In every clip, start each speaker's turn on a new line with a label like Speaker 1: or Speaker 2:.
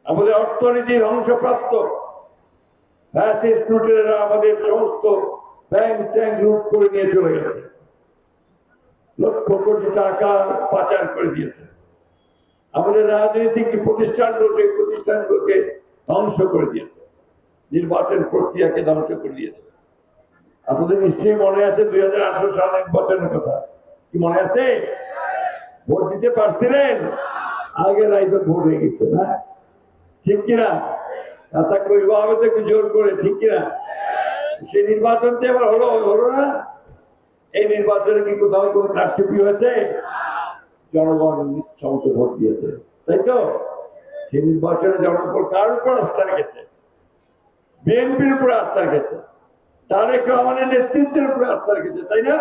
Speaker 1: আমাদের অর্থনীতি ধ্বংসপ্রাপ্ত। ফ্যাসিস্ট লুটেরা আমাদের সমস্ত ব্যাংক ট্যাঙ্ক লুট করে নিয়ে চলে গেছে, লক্ষ কোটি টাকা পাচার করে দিয়েছে। আমাদের রাজনৈতিক প্রতিষ্ঠানগুলো সেই প্রতিষ্ঠানগুলোকে ধ্বংস করে দিয়েছে, নির্বাচন প্রক্রিয়াকে ধ্বংস করে দিয়েছে। আপনাদের নিশ্চয়ই মনে আছে 2018 সাল নির্বাচনের কথা, কি মনে আছে? ভোট দিতে পারছিলেন? আগে রাইতে ভোট হয়ে গেছে না, ঠিক কিনা? কথা কইব হবে তো একটু জোর করে, ঠিক কিনা? সেই নির্বাচনটা এবার হলো না? এই নির্বাচনে কি কোথাও কোনো কারচুপি হয়েছে? জনগণ সমস্ত ভোট দিয়েছে, তাই তো? সেই নির্বাচনে জনগণ কার উপর আস্থা রেখেছে? বিএনপির উপরে আস্থা রেখেছে, তারেক রহমানের নেতৃত্বের উপরে আস্থা রেখেছে, তাই না?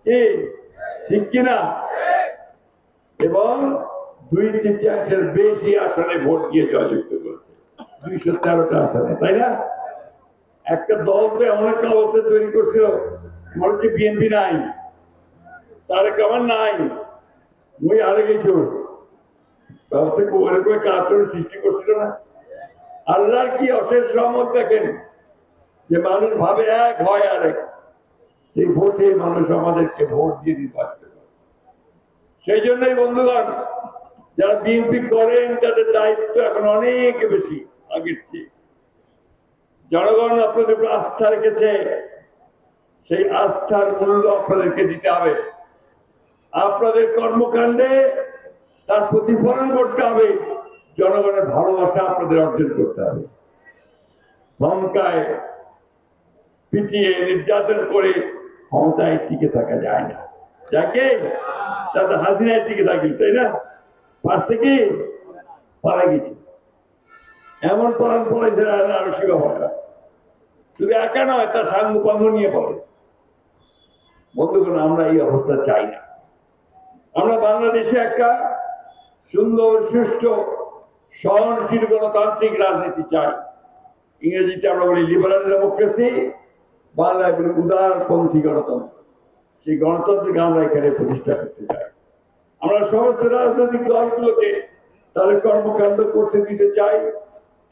Speaker 1: কি ঠিক কিনা? এবং 2/3 বেশি আসনে ভোট দিয়ে জয়যুক্ত করেছে, 213টা আসনে, তাই না? একটা দল তো এমন একটা অবস্থা তৈরি করছিল, মনে হচ্ছে বিএনপি নাই, তারেক রহমান নাই, ওই হারে গেছিল, ব্যবস্থা করে কাজ সৃষ্টি করছিল না। আল্লাহর কি অশেষ রহমত দেখেন যে মানুষ ভাবে এক হয় আরেক, সেই ভোটে মানুষ আমাদেরকে ভোট দিয়ে নির্বাচিত করে। সেই জন্যই বন্ধুগণ, যারা বিএনপি করেন তাদের দায়িত্ব এখন অনেক বেশি আগের চেয়ে। জনগণ আপনাদের উপর আস্থা রেখেছে, সেই আস্থার মূল্য আপনাদেরকে দিতে হবে। আপনাদের কর্মকাণ্ডে তার প্রতিফলন করতে হবে, জনগণের ভালোবাসা আপনাদের অর্জন করতে হবে। ধমকায় পিটিয়ে নির্যাতন করে ক্ষমতায় টিকে থাকা যায় না। যাকে তাদের হাসিনায় টিকে থাকি, তাই না? পারছে কি? পারা গেছে, এমন পরাণ পড়াইছে আরো শিবা পড়া, শুধু একা নয়, তার সাঙ্গ পাঙ্গ নিয়ে পড়াইছে। বন্ধুগণ, আমরা এই অবস্থা চাই না। আমরা বাংলাদেশে একটা সুন্দর, সুষ্ঠু, সহনশীল গণতান্ত্রিক রাজনীতি চাই। ইংরেজিতে আমরা বলি লিবারাল ডেমোক্রেসি, বাংলায় বলি উদারপন্থী গণতন্ত্র। সেই গণতন্ত্রকে আমরা এখানে প্রতিষ্ঠা করতে চাই। আমরা সমস্ত রাজনৈতিক দলগুলোকে তাদের কর্মকাণ্ড করতে দিতে চাই,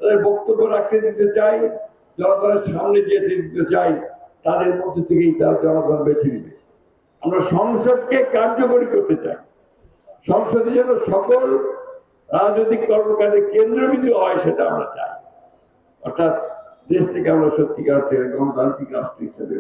Speaker 1: তাদের বক্তব্য রাখতে দিতে চাই, জনগণের সামনে যেতে দিতে চাই। তাদের মধ্যে থেকেই তার জনগণ বেছে নিবে। আমরা সংসদকে কার্যকরী করতে চাই, সংসদে যেন সকল রাজনৈতিক কর্মকাণ্ডের কেন্দ্রবিন্দু হয়, সেটা আমরা চাই। অর্থাৎ দেশ থেকে আমরা সত্যিকার থেকে গণতান্ত্রিক রাষ্ট্র হিসেবে